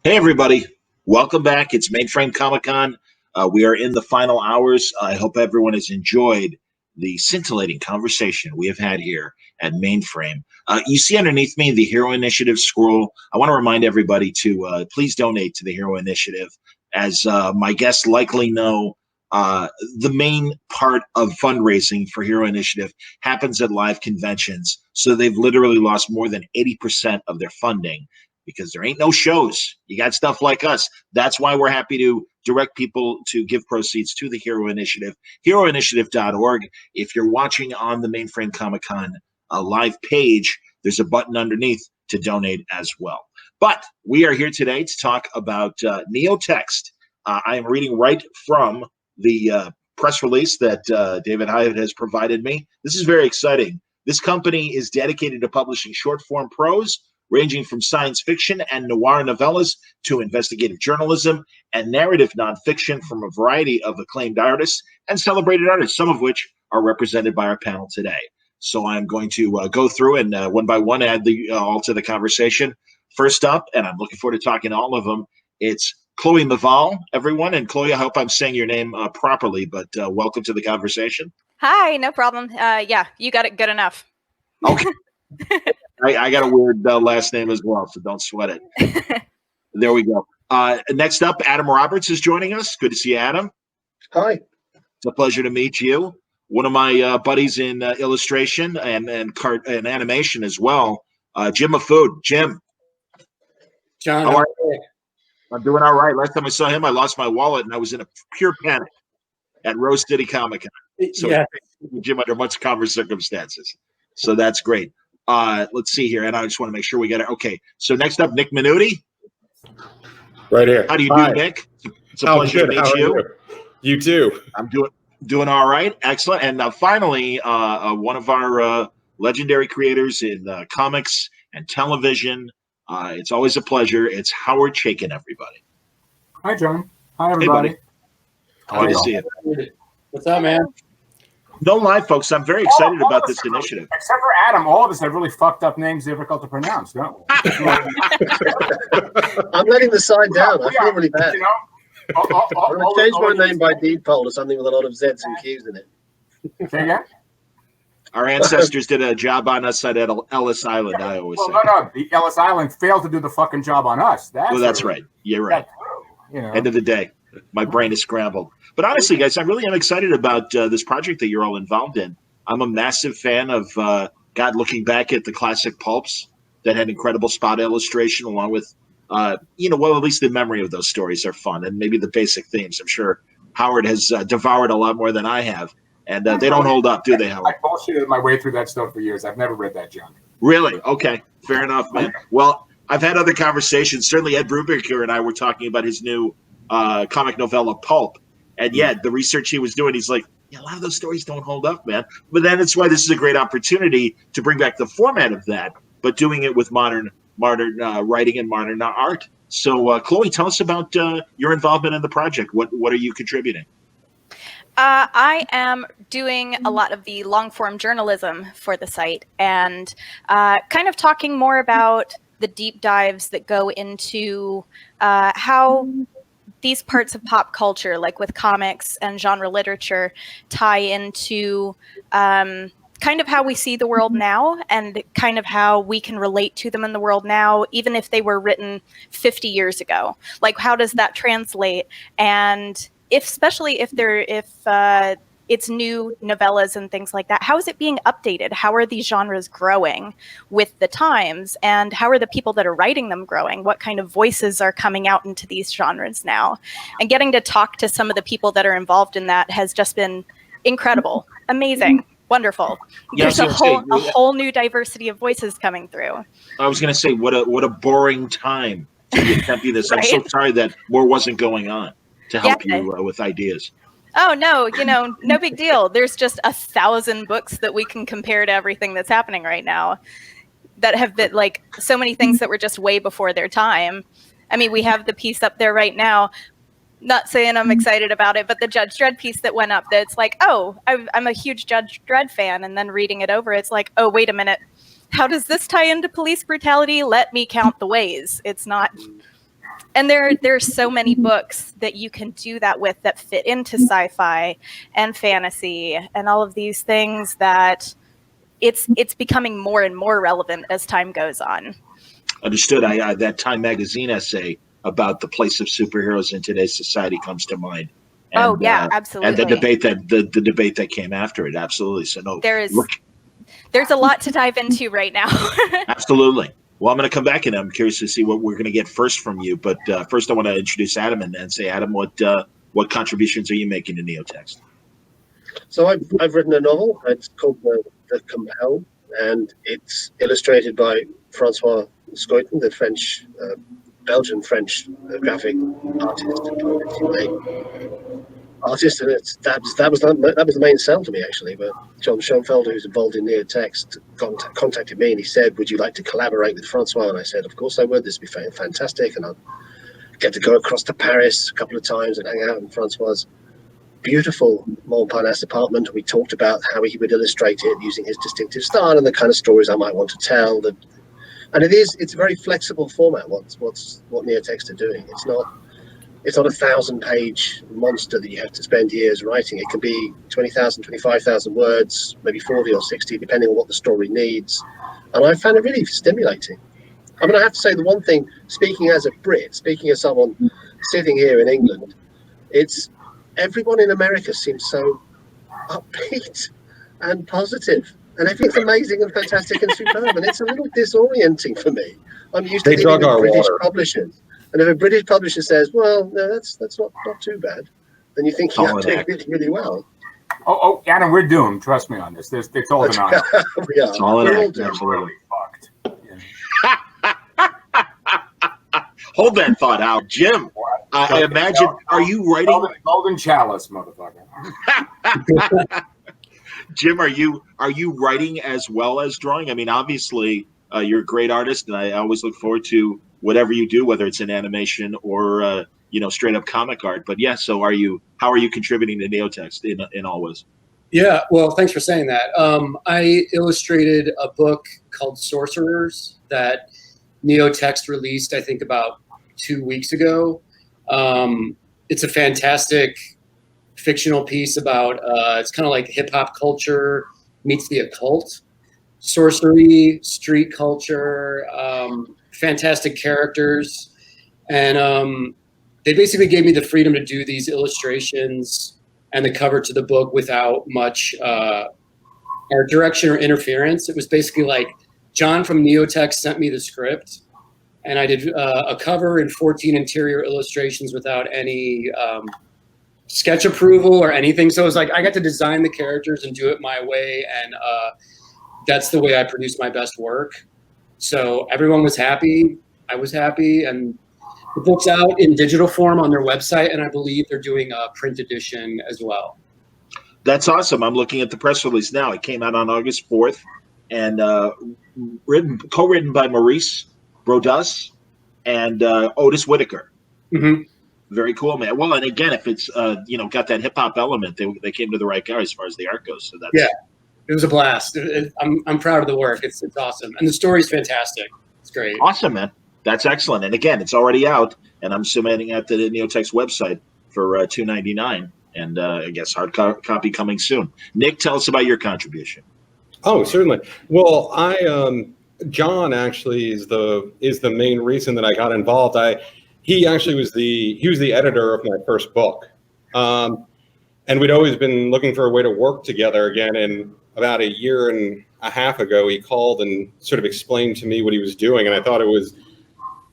Hey, everybody. Welcome back. It's Mainframe Comic-Con. We are in the final hours. I hope everyone has enjoyed the scintillating conversation we have had here at Mainframe. You see underneath me the Hero Initiative scroll. I want to remind everybody to please donate to the Hero Initiative. As my guests likely know, the main part of fundraising for Hero Initiative happens at live conventions. So they've literally lost more than 80% of their funding because there ain't no shows. You got stuff like us. That's why we're happy to direct people to give proceeds to the Hero Initiative, heroinitiative.org. If you're watching on the Mainframe Comic-Con live page, there's a button underneath to donate as well. But we are here today to talk about NeoText. I am reading right from the press release that David Hyatt has provided me. This is very exciting. This company is dedicated to publishing short-form prose, ranging from science fiction and noir novellas to investigative journalism and narrative nonfiction from a variety of acclaimed artists and celebrated artists, some of which are represented by our panel today. So I'm going to go through and one by one add all to the conversation. First up, and I'm looking forward to talking to all of them, it's Chloe Maveal, everyone. And Chloe, I hope I'm saying your name properly, but welcome to the conversation. Hi, no problem. Yeah, you got it good enough. Okay. I got a weird last name as well, so don't sweat it. There we go. Next up, Adam Roberts is joining us. Good to see you, Adam. Hi. It's a pleasure to meet you. One of my buddies in illustration and animation as well, Jim Mahfood. Jim. John, how are you? I'm doing all right. Last time I saw him, I lost my wallet, and I was in a pure panic at Rose City Comic-Con. So yeah. Jim under much calmer circumstances. So that's great. Let's see here, and I just want to make sure we get it. Okay, so next up, Nick Mennuti. Right here. How do you do, Nick? It's a pleasure to meet you. You too. I'm doing all right. Excellent. And finally, one of our legendary creators in comics and television. It's always a pleasure. It's Howard Chaykin, everybody. Hi, John. Hi, everybody. Hey, buddy. Good to see you. What's up, man? Don't lie, folks. I'm very excited about this initiative. Except for Adam, all of us have really fucked up names difficult to pronounce, don't we? I'm letting the sign down. I feel really bad. You know, I'm going to change my name by default to something with a lot of Z's and Q's in it. Say again? Our ancestors did a job on us at Ellis Island, I always say. No. The Ellis Island failed to do the fucking job on us. That's right. You're right. You know. End of the day. My brain is scrambled. But honestly, guys, I really am excited about this project that you're all involved in. I'm a massive fan of, looking back at the classic pulps that had incredible spot illustration along with, at least the memory of those stories are fun. And maybe the basic themes. I'm sure Howard has devoured a lot more than I have. And they don't hold up, do they, Howard? I bullshitted my way through that stuff for years. I've never read that junk. Really? Okay. Fair enough, man. Well, I've had other conversations. Certainly Ed Brubaker and I were talking about his new comic novella Pulp. And yet the research he was doing, he's like, a lot of those stories don't hold up, man. But then it's why this is a great opportunity to bring back the format of that, but doing it with modern writing and modern art. So, Chloe, tell us about your involvement in the project. What are you contributing? I am doing a lot of the long-form journalism for the site and kind of talking more about the deep dives that go into how these parts of pop culture, like with comics and genre literature, tie into kind of how we see the world now and kind of how we can relate to them in the world now, even if they were written 50 years ago. Like, how does that translate? And especially if it's new novellas and things like that, how is it being updated? How are these genres growing with the times? And how are the people that are writing them growing? What kind of voices are coming out into these genres now? And getting to talk to some of the people that are involved in that has just been incredible, amazing, wonderful. There's a whole new diversity of voices coming through. I was going to say, what a boring time to be attempting this. Right? I'm so sorry that more wasn't going on to help you with ideas. Oh, no, no big deal. There's just 1,000 books that we can compare to everything that's happening right now that have been like so many things that were just way before their time. I mean, we have the piece up there right now, not saying I'm excited about it, but the Judge Dredd piece that went up that's like, oh, I'm a huge Judge Dredd fan. And then reading it over, it's like, oh, wait a minute. How does this tie into police brutality? Let me count the ways. It's not And there's so many books that you can do that with that fit into sci-fi and fantasy and all of these things that it's becoming more and more relevant as time goes on. Understood. I that Time magazine essay about the place of superheroes in today's society comes to mind. And, Oh yeah, and absolutely. the debate that came after it, absolutely. So no, there's a lot to dive into right now. Absolutely. Well, I'm going to come back and I'm curious to see what we're going to get first from you. But first, I want to introduce Adam and say, Adam, what contributions are you making to NeoText? So I've written a novel. It's called The Compel, and it's illustrated by Francois Chaykin, the French, Belgian-French graphic artist and that was the main sell to me, actually. But John Siuntres, who's involved in NeoText, contacted me and he said, "Would you like to collaborate with Francois?" And I said, "Of course I would. This would be fantastic, and I'll get to go across to Paris a couple of times and hang out in Francois' beautiful Montparnasse apartment. We talked about how he would illustrate it using his distinctive style and the kind of stories I might want to tell. And it's a very flexible format. What NeoText are doing. It's not a 1,000-page monster that you have to spend years writing. It can be 20,000, 25,000 words, maybe 40 or 60, depending on what the story needs. And I found it really stimulating. I mean, I have to say the one thing, speaking as a Brit, speaking as someone sitting here in England, everyone in America seems so upbeat and positive, and everything's amazing and fantastic and superb, and it's a little disorienting for me. I'm used to dealing with British publishers, and if a British publisher says, "Well, no, that's not too bad," then you think you're doing really, really well. Oh, Adam, we're doomed. Trust me on this. It's all denial. We are. It's all We're all an doomed. Really fucked. Yeah. Hold that thought out, Jim. I imagine. Are you writing? Golden chalice, motherfucker. Jim, are you writing as well as drawing? I mean, obviously, you're a great artist, and I always look forward to whatever you do, whether it's in animation or straight up comic art. But yeah, so how are you contributing to NeoText in all ways? Yeah, well, thanks for saying that. I illustrated a book called Sorcerers that NeoText released, I think, about 2 weeks ago. It's a fantastic fictional piece about it's kind of like hip hop culture meets the occult, sorcery, street culture, fantastic characters, and they basically gave me the freedom to do these illustrations and the cover to the book without much art direction or interference. It was basically like John from NeoText sent me the script, and I did a cover and 14 interior illustrations without any sketch approval or anything. So it was like I got to design the characters and do it my way, and that's the way I produce my best work. So everyone was happy. I was happy, and the book's out in digital form on their website, and I believe they're doing a print edition as well. That's awesome. I'm looking at the press release now. It came out on August 4th, and co-written by Maurice Brodas and Otis Whitaker. Mm-hmm. Very cool, man. Well, and again, if it's got that hip hop element, they came to the right guy as far as the art goes. So that's it was a blast. I'm proud of the work. It's awesome, and the story's fantastic. It's great. Awesome, man. That's excellent. And again, it's already out, and I'm submitting at the NeoText website for $2.99, and I guess hard copy coming soon. Nick, tell us about your contribution. Oh, certainly. Well, John actually is the main reason that I got involved. He actually was the editor of my first book, and we'd always been looking for a way to work together again. And about a year and a half ago, he called and sort of explained to me what he was doing, and I thought it was,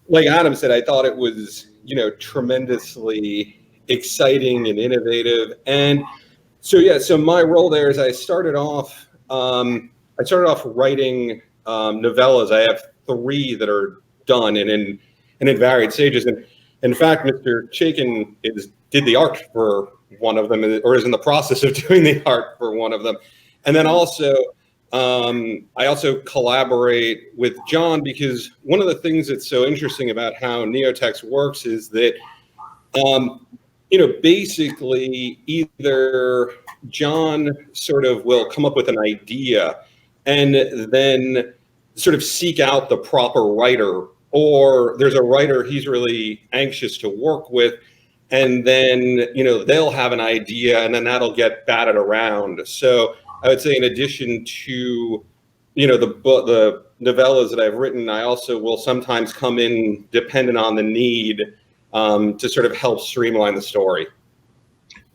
like Adam said, I thought it was tremendously exciting and innovative. And so my role there is I started off writing novellas. I have 3 that are done and in varied stages. And in fact, Mr. Chaykin did the art for one of them, or is in the process of doing the art for one of them. And then also, I also collaborate with John, because one of the things that's so interesting about how NeoText works is that, basically either John sort of will come up with an idea and then sort of seek out the proper writer or there's a writer he's really anxious to work with, and then they'll have an idea, and then that'll get batted around. So I would say, in addition to the novellas that I've written, I also will sometimes come in dependent on the need to sort of help streamline the story.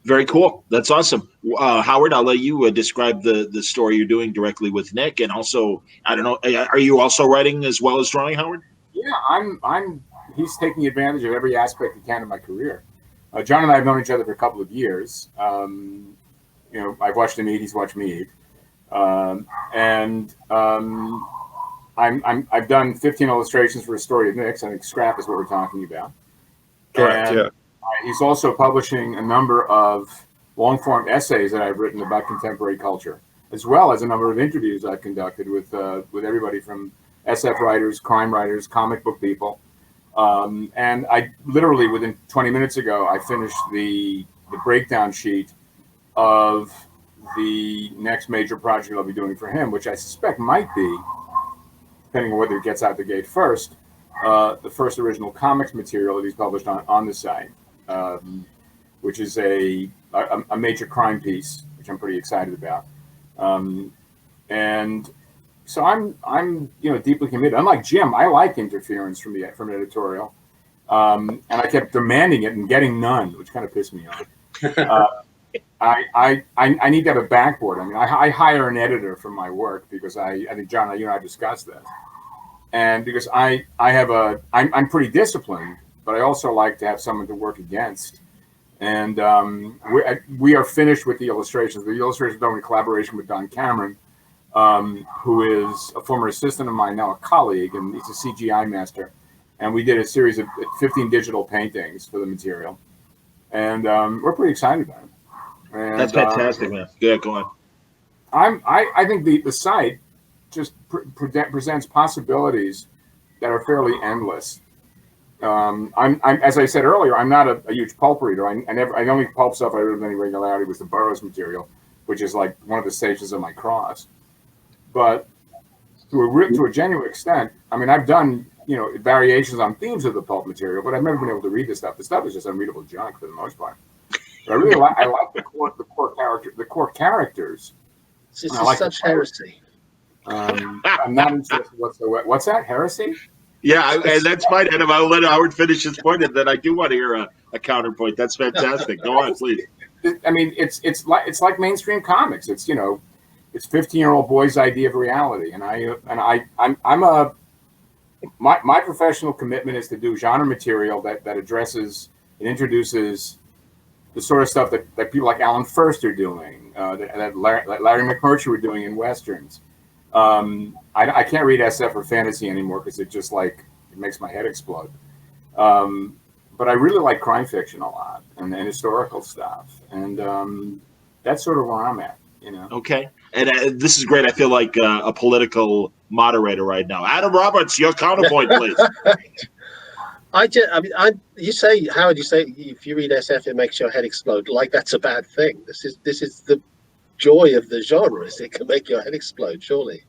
Very cool. That's awesome. Howard, I'll let you describe the story you're doing directly with Nick, and also, I don't know, are you also writing as well as drawing, Howard? Yeah, he's taking advantage of every aspect he can of my career. John and I have known each other for a couple of years. I've watched him eat, he's watched me eat. I've done 15 illustrations for a story of Nick's. I think Scrap is what we're talking about. Correct, yeah. He's also publishing a number of long-form essays that I've written about contemporary culture, as well as a number of interviews I've conducted with everybody from SF writers, crime writers, comic book people. And I literally, within 20 minutes ago, I finished the breakdown sheet of the next major project I'll be doing for him, which I suspect might be, depending on whether it gets out the gate first, the first original comics material that he's published on the site, which is a major crime piece, which I'm pretty excited about. And so I'm deeply committed. Unlike Jim, I like interference from an editorial, and I kept demanding it and getting none, which kind of pissed me off. I need to have a backboard. I mean, I hire an editor for my work because I think John, you and I discussed this, and because I'm pretty disciplined, but I also like to have someone to work against. And we are finished with the illustrations. The illustrations are done in collaboration with Don Cameron, who is a former assistant of mine, now a colleague, and he's a CGI master. And we did a series of 15 digital paintings for the material, and we're pretty excited about it. And, that's fantastic, man. Yeah, go on. I think the site just presents possibilities that are fairly endless. I'm as I said earlier, I'm not a huge pulp reader. The only pulp stuff I read with any regularity was the Burroughs material, which is like one of the stations of my cross. But to a genuine extent, I mean, I've done variations on themes of the pulp material, but I've never been able to read this stuff. The stuff is just unreadable junk for the most part. But I really like the core characters. This is such heresy. I'm not interested whatsoever. What's that, heresy? Yeah, and that's fine, Adam. I'll let Howard finish his point, and then I do want to hear a counterpoint. That's fantastic. Go on, please. I mean, it's like mainstream comics. It's 15-year-old boy's idea of reality, and my professional commitment is to do genre material that addresses and introduces the sort of stuff that people like Alan First are doing, that Larry McMurtry were doing in Westerns. I can't read SF or fantasy anymore because it makes my head explode. But I really like crime fiction a lot and historical stuff. And that's sort of where I'm at, Okay. And this is great. I feel like a political moderator right now. Adam Roberts, your counterpoint, please. You say, Howard, if you read SF, it makes your head explode. Like that's a bad thing. This is the joy of the genre, is it can make your head explode, surely.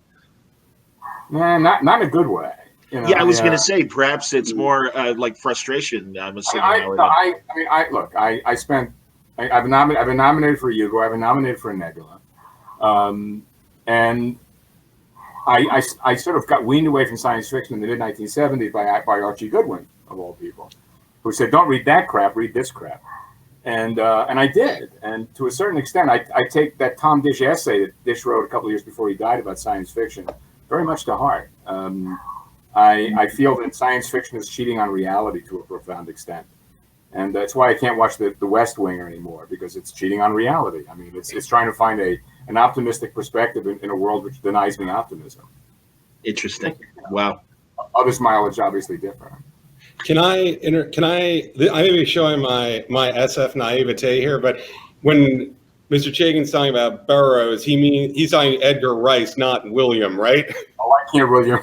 Nah, not in a good way. Yeah, I was going to say perhaps it's more like frustration. I'm assuming. I've been nominated for a Hugo. I've been nominated for a Nebula, and I sort of got weaned away from science fiction in the mid 1970s by Archie Goodwin, of all people, who said, "Don't read that crap. Read this crap." And I did. And to a certain extent, I take that Tom Dish essay that Dish wrote a couple of years before he died about science fiction very much to heart. I feel that science fiction is cheating on reality to a profound extent. And that's why I can't watch the West Wing anymore, because it's cheating on reality. I mean, it's trying to find an optimistic perspective in a world which denies me optimism. Interesting. Wow. Others' mileage obviously different. I may be showing my SF naivete here, but when Mr. Chaykin's talking about Burroughs, he's talking Edgar Rice, not William, right? Oh, I can't William.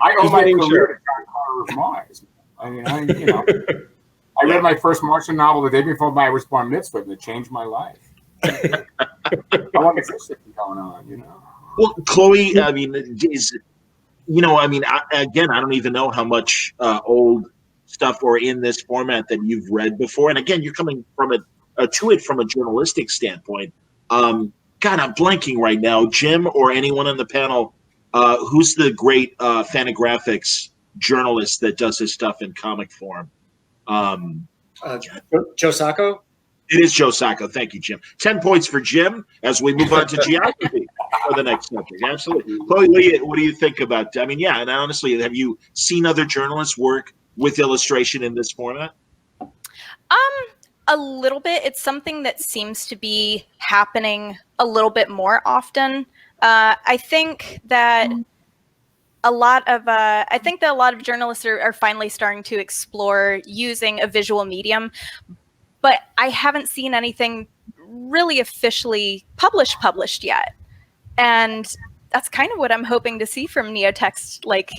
I owe my career to John Carter of Mars. I mean, I read my first Martian novel the day before I was bar mitzvah, and it changed my life. I want to get something going on, Well, Chloe, I mean, is again, I don't even know how much old stuff or in this format that you've read before. And again, you're coming from to it from a journalistic standpoint. God, I'm blanking right now. Jim or anyone on the panel, who's the great Fantagraphics journalist that does his stuff in comic form? Joe Sacco? It is Joe Sacco. Thank you, Jim. 10 points for Jim as we move on to geography for the next subject. Absolutely. Chloe, what do you think about? I mean, yeah, and honestly, have you seen other journalists work with illustration in this format? A little bit. It's something that seems to be happening a little bit more often. I think that a lot of journalists are finally starting to explore using a visual medium, but I haven't seen anything really officially published yet. And that's kind of what I'm hoping to see from NeoText, like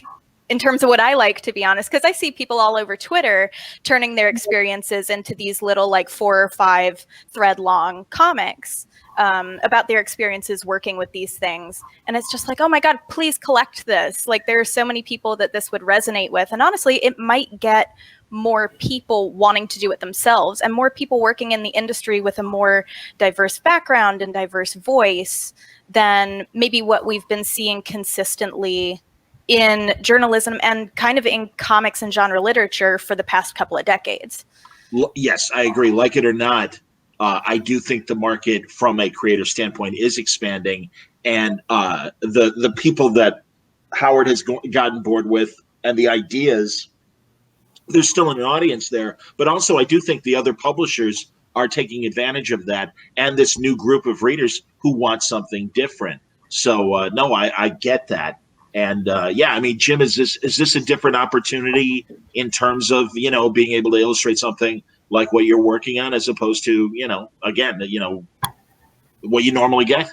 in terms of what I like, to be honest, because I see people all over Twitter turning their experiences into these little like 4 or 5 thread long comics about their experiences working with these things. And it's just like, oh my God, please collect this. Like there are so many people that this would resonate with. And honestly, it might get more people wanting to do it themselves and more people working in the industry with a more diverse background and diverse voice than maybe what we've been seeing consistently in journalism and kind of in comics and genre literature for the past couple of decades. Yes, I agree. Like it or not, I do think the market from a creator standpoint is expanding, and the people that Howard has gotten bored with and the ideas, there's still an audience there. But also, I do think the other publishers are taking advantage of that and this new group of readers who want something different. So no, I get that. And yeah, I mean, Jim, is this a different opportunity in terms of being able to illustrate something like what you're working on, as opposed to again what you normally get?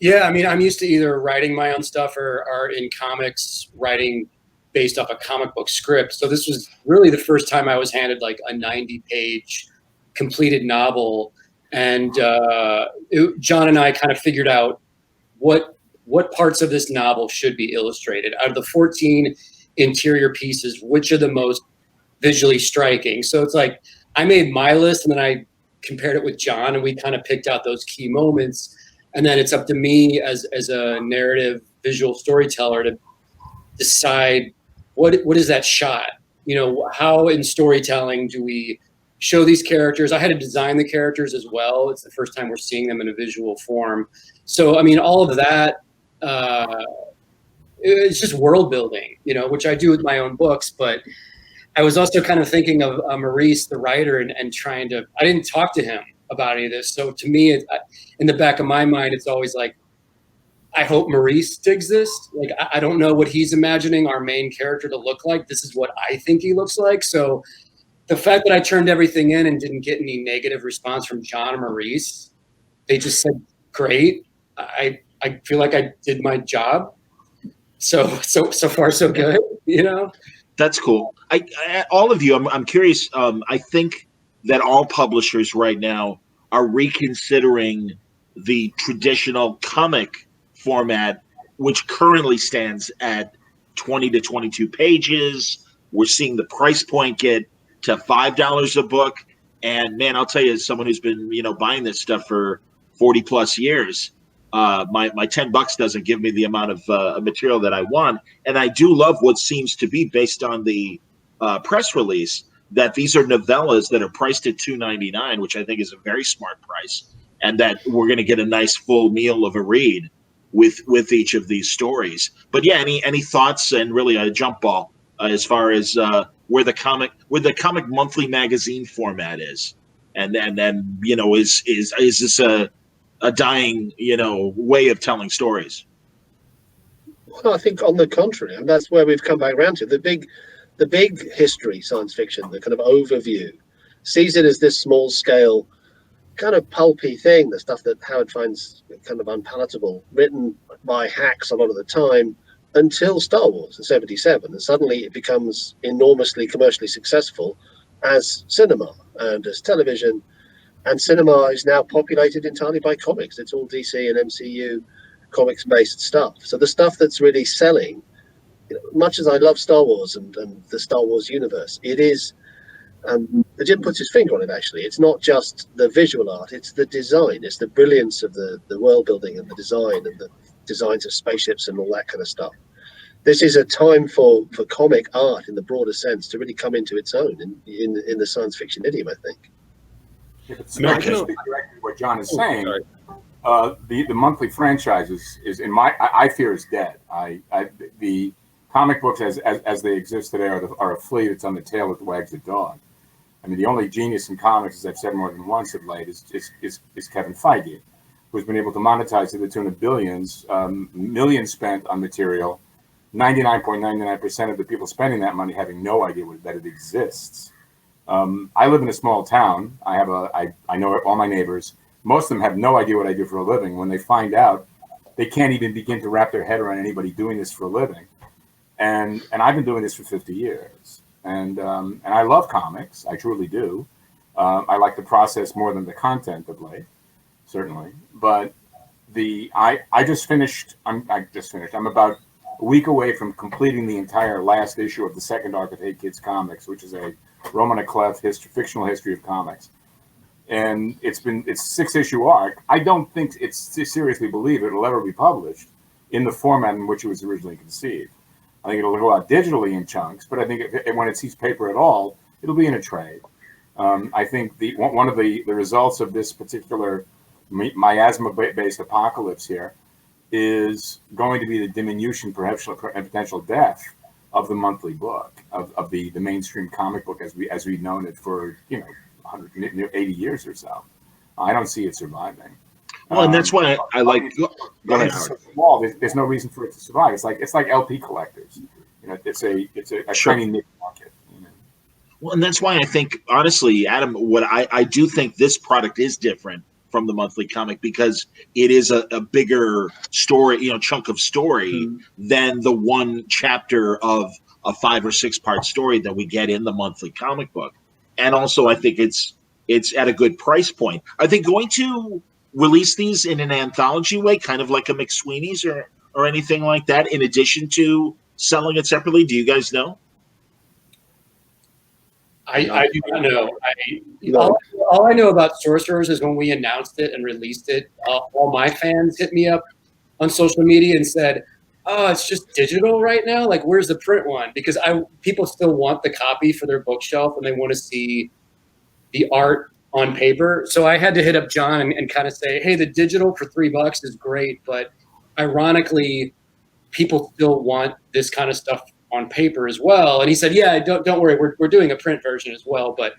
Yeah, I mean, I'm used to either writing my own stuff or in comics writing based off a comic book script. So this was really the first time I was handed like a 90-page completed novel, and John and I kind of figured out what parts of this novel should be illustrated. Out of the 14 interior pieces, which are the most visually striking? So it's like I made my list and then I compared it with John and we kind of picked out those key moments. And then it's up to me as a narrative visual storyteller to decide what is that shot? How in storytelling do we show these characters? I had to design the characters as well. It's the first time we're seeing them in a visual form. So, I mean, all of that, it's just world building, which I do with my own books. But I was also kind of thinking of Maurice, the writer, and trying to, I didn't talk to him about any of this. So to me, in the back of my mind, it's always like, I hope Maurice digs this. Like, I don't know what he's imagining our main character to look like. This is what I think he looks like. So the fact that I turned everything in and didn't get any negative response from John or Maurice, they just said, great. I feel like I did my job. So far, so good, That's cool. All of you, I'm curious. I think that all publishers right now are reconsidering the traditional comic format, which currently stands at 20 to 22 pages. We're seeing the price point get to $5 a book. And man, I'll tell you, as someone who's been, buying this stuff for 40 plus years, my $10 doesn't give me the amount of material that I want. And I do love what seems to be, based on the press release, that these are novellas that are priced at $2.99, which I think is a very smart price, and that we're going to get a nice full meal of a read with each of these stories. But yeah, any thoughts, and really a jump ball as far as where the comic monthly magazine format is, and then is this a dying way of telling stories? Well, I think on the contrary, and that's where we've come back around to the big history science fiction, the kind of overview, sees it as this small scale kind of pulpy thing, the stuff that Howard finds kind of unpalatable, written by hacks a lot of the time, until Star Wars in '77, and suddenly it becomes enormously commercially successful as cinema and as television. And cinema is now populated entirely by comics. It's all DC and MCU. comics based stuff. So the stuff that's really selling, much as I love Star Wars and the Star Wars universe, it is. Jim puts his finger on it. Actually, it's not just the visual art; it's the design. It's the brilliance of the world building and the design and the designs of spaceships and all that kind of stuff. This is a time for comic art in the broader sense to really come into its own in the science fiction idiom, I think. Yeah, but I can speak directly to what John is saying. The monthly franchise is in I fear is dead. The comic books as they exist today are a flea that's on the tail that wags the dog. I mean, the only genius in comics, as I've said more than once of late, is Kevin Feige, who's been able to monetize to the tune of billions, millions spent on material, 99.99% of the people spending that money having no idea that it exists. I live in a small town. I know all my neighbors. Most of them have no idea what I do for a living. When they find out, they can't even begin to wrap their head around anybody doing this for a living. And I've been doing this for 50 years. And I love comics. I truly do. I like the process more than the content of late, certainly. But I just finished. I'm about a week away from completing the entire last issue of the second arc of Hey Kids Comics, which is a Roman Clef fictional history of comics. And it's 6-issue arc. I don't think seriously believe it'll ever be published in the format in which it was originally conceived. I think it'll go out digitally in chunks, but I think when it sees paper at all, it'll be in a trade. I think one of the results of this particular miasma-based apocalypse here is going to be the diminution, potential death of the monthly book, of the mainstream comic book as we've known it for 180 years or so. I don't see it surviving. Well, and that's why I like. Go ahead, Howard. So small. There's no reason for it to survive. It's like LP collectors. It's a Sure. tiny niche market. Well, and that's why I think, honestly, Adam, what I do think this product is different from the monthly comic because it is a bigger story, chunk of story than the one chapter of a 5 or 6 part story that we get in the monthly comic book. And also, I think it's at a good price point. Are they going to release these in an anthology way, kind of like a McSweeney's or anything like that, in addition to selling it separately? Do you guys know? I do not know. All I know about Sorcerers is when we announced it and released it, all my fans hit me up on social media and said, "Oh, it's just digital right now. Like, where's the print one?" Because people still want the copy for their bookshelf and they want to see the art on paper. So I had to hit up John and kind of say, "Hey, the digital for $3 is great, but ironically, people still want this kind of stuff on paper as well." And he said, "Yeah, don't worry, we're doing a print version as well." But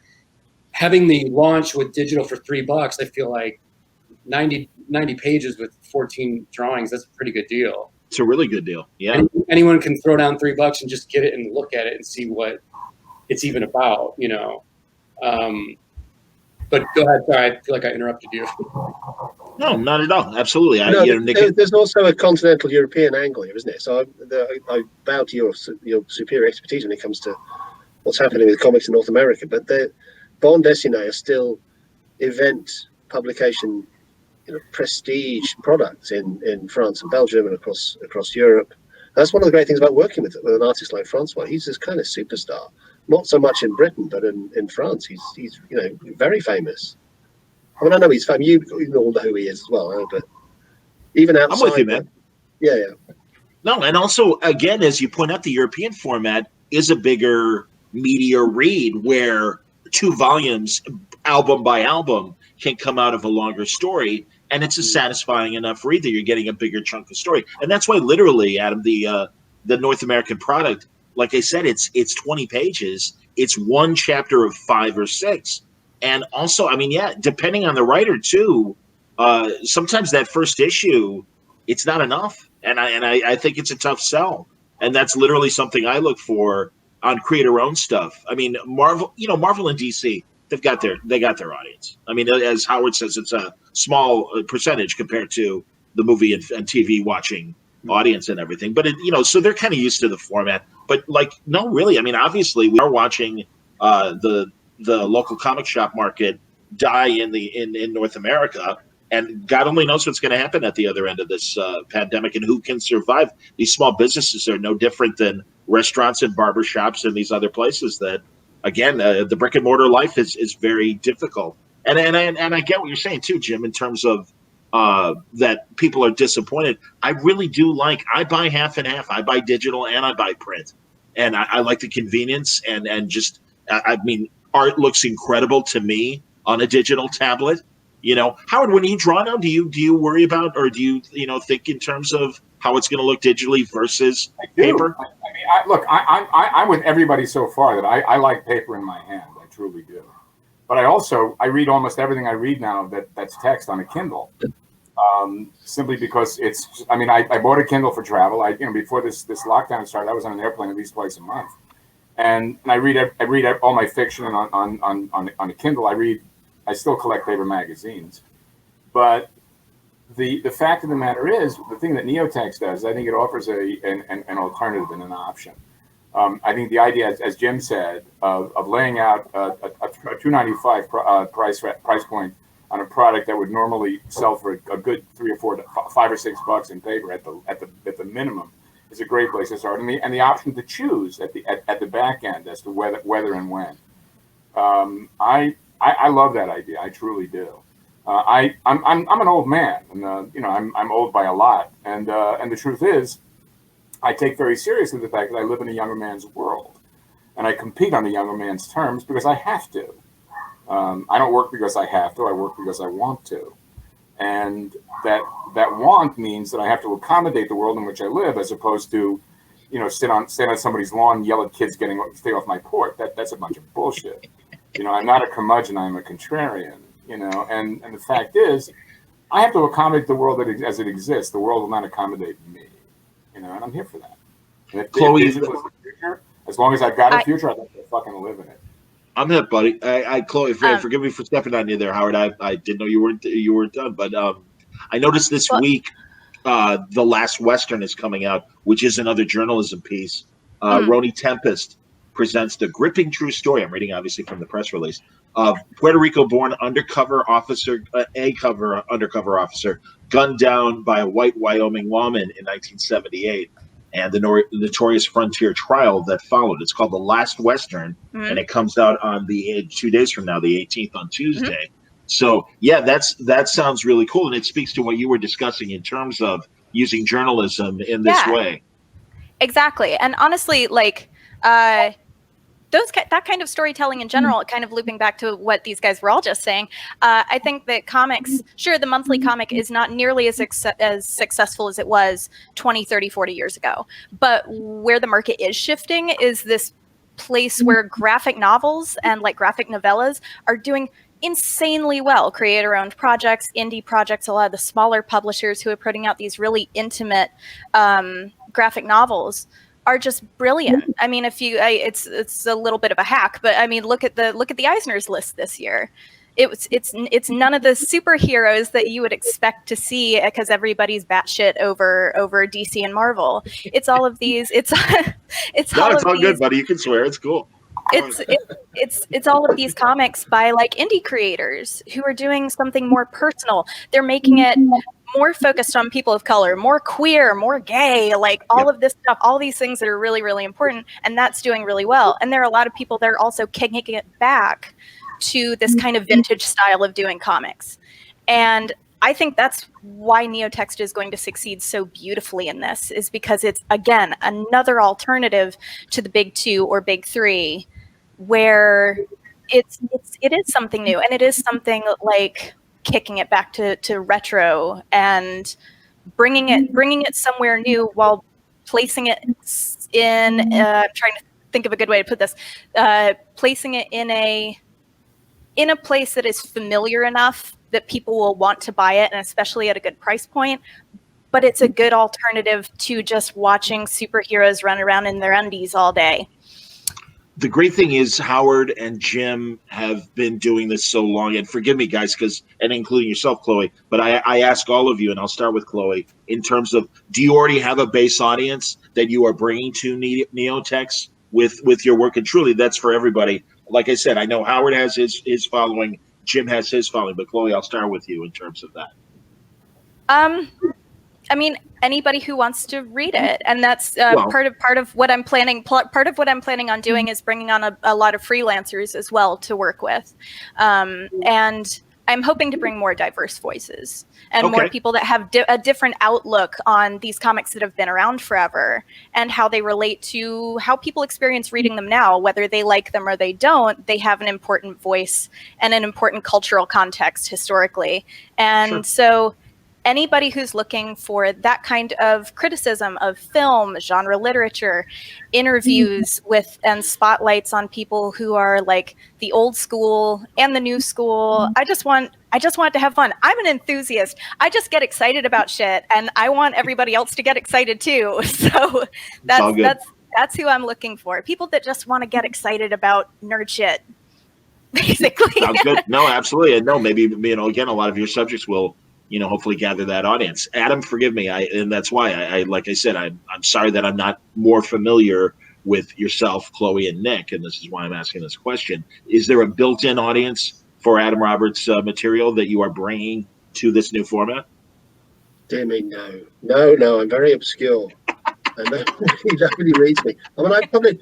having the launch with digital for $3, I feel like 90 pages with 14 drawings, that's a pretty good deal. It's a really good deal. Yeah. Anyone can throw down $3 and just get it and look at it and see what it's even about, But go ahead. Sorry, I feel like I interrupted you. No, not at all. Absolutely. There's also a continental European angle here, isn't it? So I bow to your superior expertise when it comes to what's happening with comics in North America. But the bande dessinée are still event publication, prestige products in France and Belgium and across Europe. That's one of the great things about working with an artist like Francois. He's this kind of superstar. Not so much in Britain, but in France, he's very famous. I mean, I know he's famous. You all know who he is as well, but even outside, I'm with you, man. Yeah. No, and also, again, as you point out, the European format is a bigger media read where 2 volumes, album by album, can come out of a longer story, and it's a satisfying enough read that you're getting a bigger chunk of story. And that's why, literally, Adam, the North American product, like I said, it's 20 pages. It's one chapter of 5 or 6. And also, I mean, yeah, depending on the writer too, sometimes that first issue, it's not enough. And I think it's a tough sell. And that's literally something I look for on creator-owned stuff. I mean, Marvel and DC, they got their audience. I mean, as Howard says, it's a small percentage compared to the movie and TV watching audience and everything. But so they're kind of used to the format. But no, really, I mean, obviously we are watching the local comic shop market die in North America, And God only knows what's going to happen at the other end of this pandemic and who can survive. These small businesses are no different than restaurants and barbershops and these other places that, again, the brick and mortar life is very difficult. And I get what you're saying too, Jim, in terms of that people are disappointed. I really do I buy half and half. I buy digital and I buy print. And I like the convenience and just, I mean, art looks incredible to me on a digital tablet. Howard, when you draw now, do you worry about, or do you think in terms of how it's going to look digitally versus paper? I'm with everybody so far that I like paper in my hand. I truly do. But I read almost everything I read now that's text on a Kindle. Simply because I bought a Kindle for travel. Before this lockdown started, I was on an airplane at least twice a month, and I read all my fiction on a Kindle. I still collect paper magazines, but the fact of the matter is, the thing that NeoText does, I think it offers an alternative and an option. I think the idea, as Jim said, of laying out a $2.95 price point on a product that would normally sell for a good $3 or $4, $5 or $6 in paper at the minimum, is a great place to start. And the option to choose at the back end as to whether and when. I love that idea. I truly do. I'm an old man, and I'm old by a lot. And the truth is, I take very seriously the fact that I live in a younger man's world, and I compete on the younger man's terms because I have to. I don't work because I have to. I work because I want to, and that want means that I have to accommodate the world in which I live, as opposed to, sit on somebody's lawn, yell at kids stay off my porch. That's a bunch of bullshit. I'm not a curmudgeon. I'm a contrarian. And the fact is, I have to accommodate the world as it exists. The world will not accommodate me. And I'm here for that. And if Chloe, future, as long as I've got a future, I'd like to fucking live in it. I'm hip, buddy. Chloe, forgive me for stepping on you there, Howard. I didn't know you weren't done, but I noticed this week The Last Western is coming out, which is another journalism piece. Roni Tempest presents the gripping true story. I'm reading obviously from the press release of Puerto Rico-born undercover officer gunned down by a white Wyoming lawman in 1978. And the notorious frontier trial that followed. It's called The Last Western, and it comes out on 2 days from now, the 18th, on Tuesday. So, yeah, that sounds really cool, and it speaks to what you were discussing in terms of using journalism in this way. Exactly, and honestly, that kind of storytelling in general, kind of looping back to what these guys were all just saying, I think that comics, sure, the monthly comic is not nearly as successful as it was 20, 30, 40 years ago. But where the market is shifting is this place where graphic novels and graphic novellas are doing insanely well. Creator-owned projects, indie projects, a lot of the smaller publishers who are putting out these really intimate graphic novels are just brilliant. I mean, it's a little bit of a hack, but I mean, look at the Eisner's list this year. It's none of the superheroes that you would expect to see because everybody's batshit over DC and Marvel. It's all of these. It's all good, buddy. You can swear. It's cool. It's all of these comics by indie creators who are doing something more personal. They're making it more focused on people of color, more queer, more gay, all of this stuff, all these things that are really, really important, and that's doing really well. And there are a lot of people that are also kicking it back to this kind of vintage style of doing comics. And I think that's why NeoText is going to succeed so beautifully in this, is because it's, again, another alternative to the big two or big three, where it is something new, and it is something kicking it back to retro and bringing it somewhere new while placing it in. I'm trying to think of a good way to put this. Placing it in a place that is familiar enough that people will want to buy it, and especially at a good price point. But it's a good alternative to just watching superheroes run around in their undies all day. The great thing is Howard and Jim have been doing this so long, and forgive me, guys, and including yourself, Chloe, but I ask all of you, and I'll start with Chloe, in terms of, do you already have a base audience that you are bringing to NeoText with your work? And truly, that's for everybody. Like I said, I know Howard has his following, Jim has his following, but Chloe, I'll start with you in terms of that. I mean, anybody who wants to read it, and that's Well- part of what I'm planning. Part of what I'm planning on doing is bringing on a lot of freelancers as well to work with, and I'm hoping to bring more diverse voices and more Okay. people that have a different outlook on these comics that have been around forever and how they relate to how people experience reading them now. Whether they like them or they don't, they have an important voice and an important cultural context historically, and so anybody who's looking for that kind of criticism of film, genre literature, interviews with and spotlights on people who are like the old school and the new school. I just want to have fun. I'm an enthusiast. I just get excited about shit, and I want everybody else to get excited too. So that's who I'm looking for. People that just want to get excited about nerd shit. Basically. Sounds good. No, absolutely. And no, maybe, again, a lot of your subjects will, hopefully gather that audience. Adam, forgive me. And that's why I like I said, I'm sorry that I'm not more familiar with yourself, Chloe, and Nick. And this is why I'm asking this question. Is there a built-in audience for Adam Roberts' material that you are bringing to this new format? Dear me, no. I'm very obscure. And nobody reads me. I mean,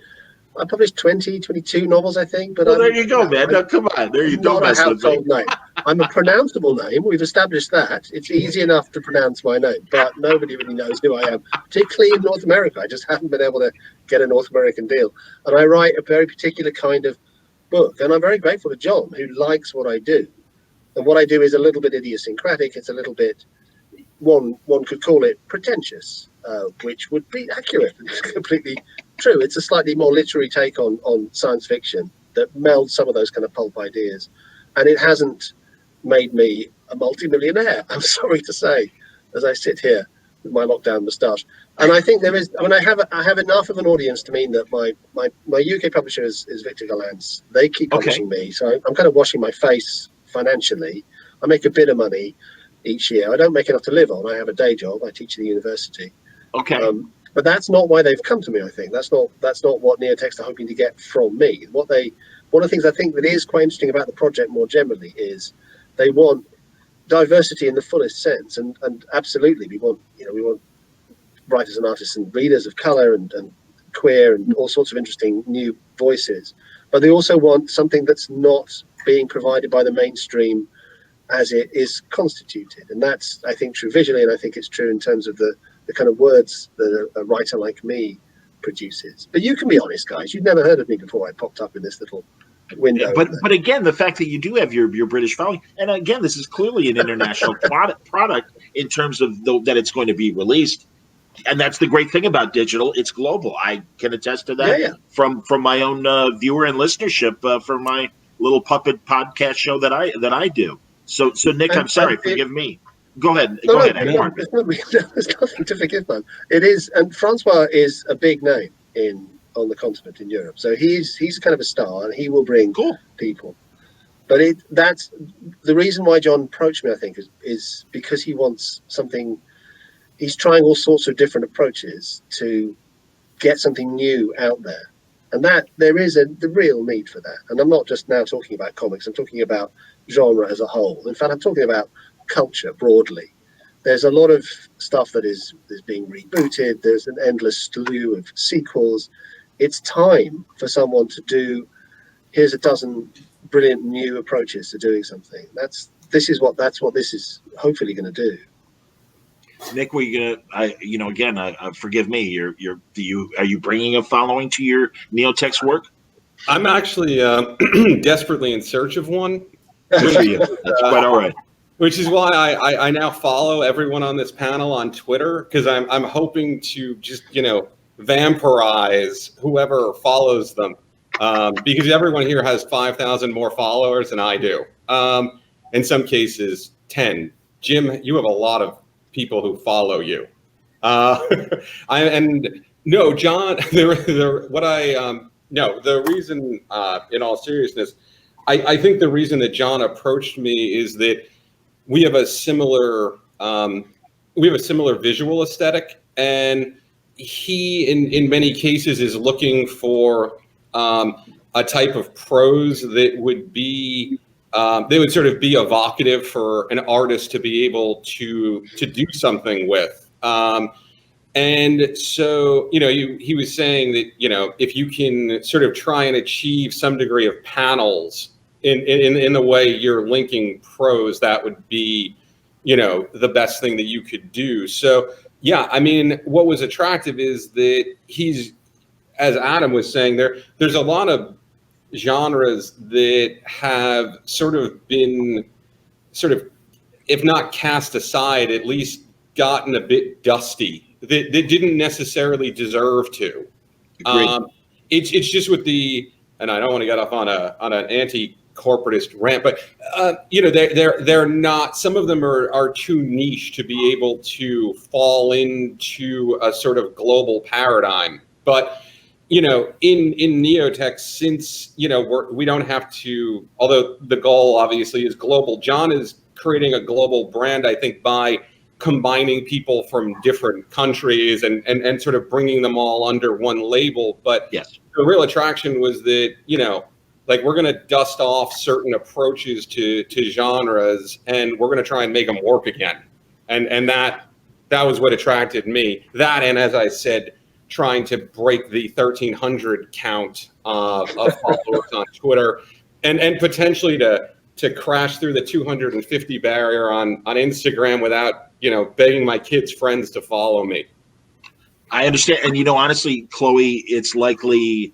I published 22 novels, I think. But there you go, man. No, come on. There you go. Not a household name. I'm a pronounceable name. We've established that. It's easy enough to pronounce my name, but nobody really knows who I am, particularly in North America. I just haven't been able to get a North American deal. And I write a very particular kind of book. And I'm very grateful to John, who likes what I do. And what I do is a little bit idiosyncratic. It's a little bit, one could call it pretentious, which would be accurate. It's completely true. It's a slightly more literary take on science fiction that melds some of those kind of pulp ideas. And it hasn't made me a multi-millionaire, I'm sorry to say, as I sit here with my lockdown moustache. And I think I have enough of an audience to mean that my UK publisher is Victor Galance. They keep publishing me, so I'm kind of washing my face financially. I make a bit of money each year. I don't make enough to live on. I have a day job. I teach at the university. Okay. But that's not why they've come to me, I think. That's not what NeoText are hoping to get from me. One of the things I think that is quite interesting about the project more generally is they want diversity in the fullest sense, and absolutely we want writers and artists and readers of color and queer and all sorts of interesting new voices, but they also want something that's not being provided by the mainstream as it is constituted. And that's, I think, true visually, and I think it's true in terms of the kind of words that a writer like me produces. But you can be honest, guys, you've never heard of me before I popped up in this little window. But again, the fact that you do have your British following, and again, this is clearly an international product in terms of that it's going to be released, and that's the great thing about digital. It's global. I can attest to that from my own viewer and listenership for my little puppet podcast show that I do. So Nick, I'm sorry, forgive me. Go ahead. Go ahead. There's nothing to forgive, man. It is, and Francois is a big name on the continent in Europe. So he's kind of a star, and he will bring people. But that's the reason why John approached me, I think, is because he wants something. He's trying all sorts of different approaches to get something new out there. And that there is the real need for that. And I'm not just now talking about comics, I'm talking about genre as a whole. In fact, I'm talking about culture broadly. There's a lot of stuff that is being rebooted. There's an endless slew of sequels. It's time for someone to do, here's a dozen brilliant new approaches to doing something. That's what this is hopefully going to do. Nick, were you gonna? Forgive me. Are you bringing a following to your NeoText work? I'm actually desperately in search of one. That's quite all right. Which is why I now follow everyone on this panel on Twitter, because I'm hoping to just vampirize whoever follows them, because everyone here has 5,000 more followers than I do. In some cases, 10. Jim, you have a lot of people who follow you. John, the reason, in all seriousness, I think the reason that John approached me is that we have a similar visual aesthetic, and he, in many cases, is looking for a type of prose that would be they would sort of be evocative for an artist to be able to do something with. And so, he was saying that, if you can sort of try and achieve some degree of panels in the way you're linking prose, that would be, the best thing that you could do. So, yeah, I mean, what was attractive is that he's, as Adam was saying, there's a lot of genres that have sort of been if not cast aside, at least gotten a bit dusty. That didn't necessarily deserve to. It's just with and I don't want to get off on an anti-corporatist rant, but they're not. Some of them are too niche to be able to fall into a sort of global paradigm. But in NeoText, since we don't have to, although the goal obviously is global, John is creating a global brand, I think, by combining people from different countries and sort of bringing them all under one label. But yes, the real attraction was that, we're going to dust off certain approaches to genres, and we're going to try and make them work again. And that was what attracted me. That, and as I said, trying to break the 1,300 count of followers on Twitter, and potentially to crash through the 250 barrier on Instagram without, begging my kids' friends to follow me. I understand. And, honestly, Chloe, it's likely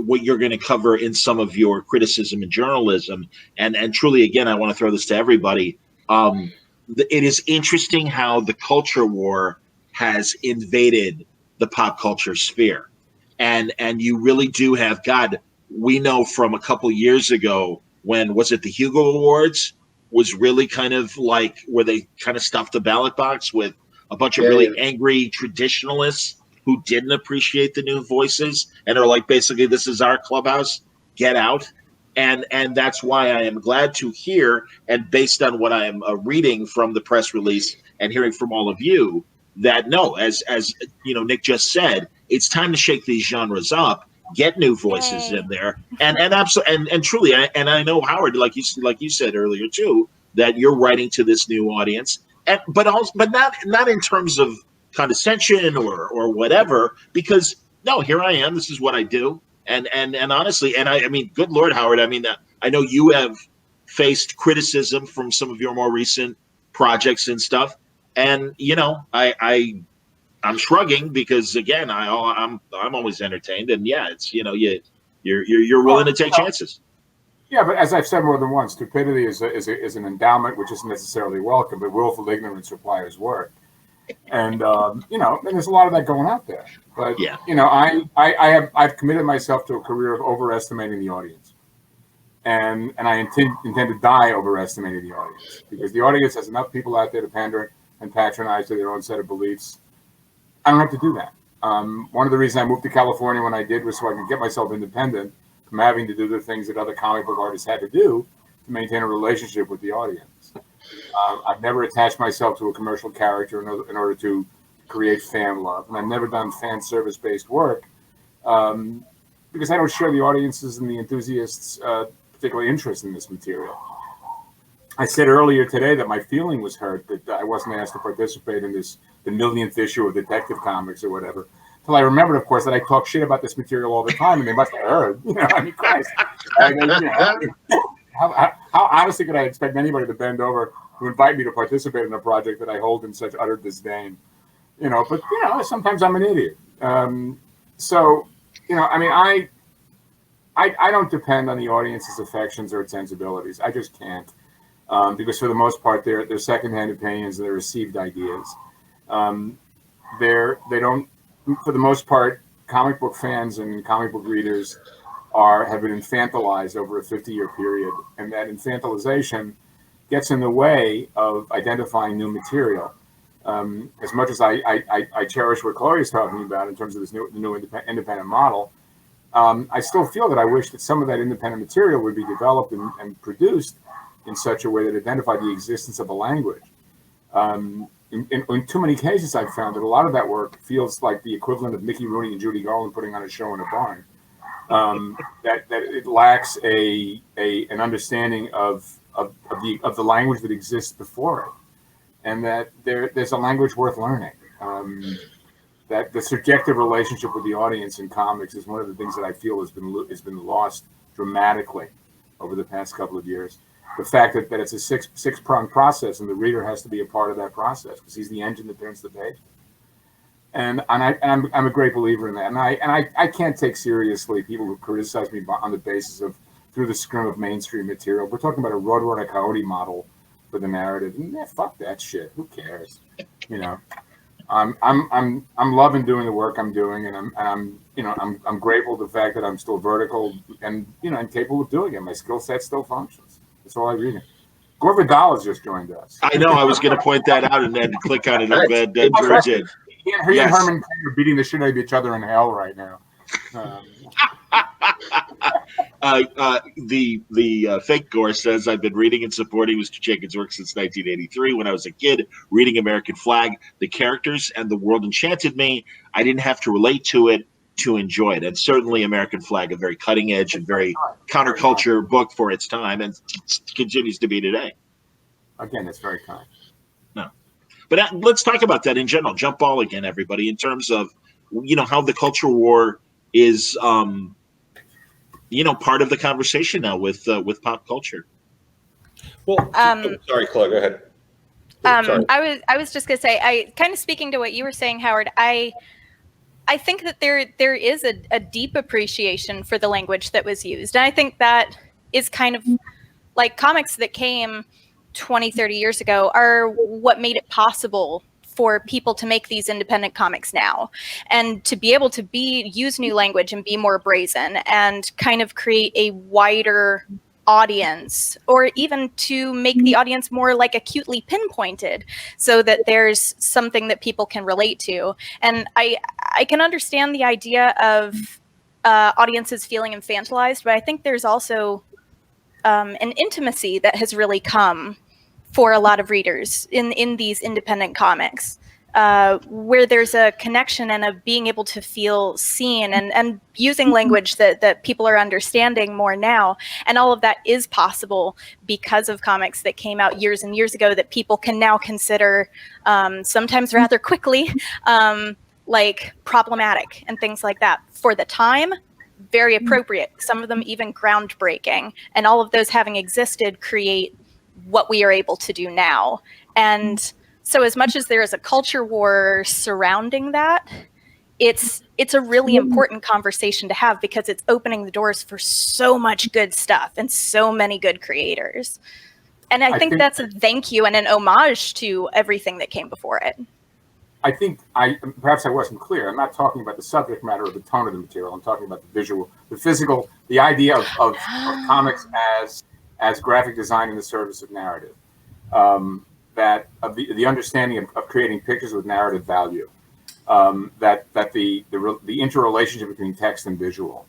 what you're going to cover in some of your criticism and journalism. And truly, again, I want to throw this to everybody. It is interesting how the culture war has invaded the pop culture sphere. And you really do have, God, we know from a couple years ago, when was it the Hugo Awards was really kind of like where they kind of stuffed the ballot box with a bunch of really angry traditionalists who didn't appreciate the new voices and are like, basically, this is our clubhouse, get out. And that's why I am glad to hear, and based on what I am reading from the press release and hearing from all of you, that no, as Nick just said, it's time to shake these genres up, get new voices in there, and absolutely, and truly, and I know, Howard, like you said earlier too, that you're writing to this new audience, but not in terms of condescension or whatever, because no, here I am, this is what I do, and honestly, and I mean, good Lord, Howard, I mean, I know you have faced criticism from some of your more recent projects and stuff. And I'm shrugging because again, I'm always entertained, and yeah, it's you're willing to take chances. Yeah, but as I've said more than once, stupidity is an endowment which isn't necessarily welcome, but willful ignorance requires work. And and there's a lot of that going out there. But yeah, I've committed myself to a career of overestimating the audience, and I intend to die overestimating the audience, because the audience has enough people out there to pander and patronize to their own set of beliefs. I don't have to do that. One of the reasons I moved to California when I did was so I could get myself independent from having to do the things that other comic book artists had to do to maintain a relationship with the audience. I've never attached myself to a commercial character in order to create fan love, and I've never done fan service-based work because I don't share the audience's and the enthusiasts' particular interest in this material. I said earlier today that my feeling was hurt that I wasn't asked to participate in the millionth issue of Detective Comics or whatever. Till I remembered, of course, that I talk shit about this material all the time, and they must have heard. I mean, Christ. How honestly could I expect anybody to bend over to invite me to participate in a project that I hold in such utter disdain? But sometimes I'm an idiot. I mean, I don't depend on the audience's affections or its sensibilities. I just can't. Because for the most part, they're secondhand opinions and they're received ideas. They don't, for the most part, comic book fans and comic book readers have been infantilized over a 50-year period, and that infantilization gets in the way of identifying new material. As much as I cherish what Chloe is talking about in terms of this new independent model, I still feel that I wish that some of that independent material would be developed and produced in such a way that identified the existence of a language. In too many cases, I've found that a lot of that work feels like the equivalent of Mickey Rooney and Judy Garland putting on a show in a barn. that it lacks an understanding of the language that exists before it, and that there's a language worth learning. That the subjective relationship with the audience in comics is one of the things that I feel has been lost dramatically over the past couple of years. The fact that it's a six-pronged process, and the reader has to be a part of that process because he's the engine that turns the page. And I'm a great believer in that. And I can't take seriously people who criticize me on the basis of through the scrim of mainstream material. We're talking about a Roadrunner Coyote model for the narrative. And fuck that shit. Who cares? You know, I'm loving doing the work I'm doing, and I'm grateful for the fact that I'm still vertical and I'm capable of doing it. My skill set still functions. That's all I read. Gore Vidal has just joined us. I know. I was going to point that out and then click on it. Drew did. He and Herman are beating the shit out of each other in hell right now. The fake Gore says, I've been reading and supporting Mr. Chaykin's work since 1983. When I was a kid, reading American Flag, the characters and the world enchanted me. I didn't have to relate to it to enjoy it. And certainly American Flag, a very cutting edge and very counterculture book for its time, and continues to be today. Again, it's very kind. No. But let's talk about that in general. Jump ball again, everybody, in terms of, how the culture war is, part of the conversation now with pop culture. Well, sorry, Chloe, go ahead. I was just gonna say, I kind of speaking to what you were saying, Howard. I think that there is a deep appreciation for the language that was used, and I think that is kind of like comics that came 20, 30 years ago are what made it possible for people to make these independent comics now, and to be able to use new language and be more brazen and kind of create a wider audience, or even to make the audience more like acutely pinpointed so that there's something that people can relate to. And I can understand the idea of audiences feeling infantilized, but I think there's also an intimacy that has really come for a lot of readers in these independent comics, where there's a connection and a being able to feel seen and using language that people are understanding more now. And all of that is possible because of comics that came out years and years ago that people can now consider, sometimes rather quickly, like problematic and things like that. For the time, very appropriate. Some of them even groundbreaking. And all of those having existed create what we are able to do now. And so as much as there is a culture war surrounding that, it's a really important conversation to have because it's opening the doors for so much good stuff and so many good creators. And I think that's a thank you and an homage to everything that came before it. I think perhaps I wasn't clear. I'm not talking about the subject matter or the tone of the material. I'm talking about the visual, the physical, the idea of comics as graphic design in the service of narrative. That of the understanding of creating pictures with narrative value. That the interrelationship between text and visual.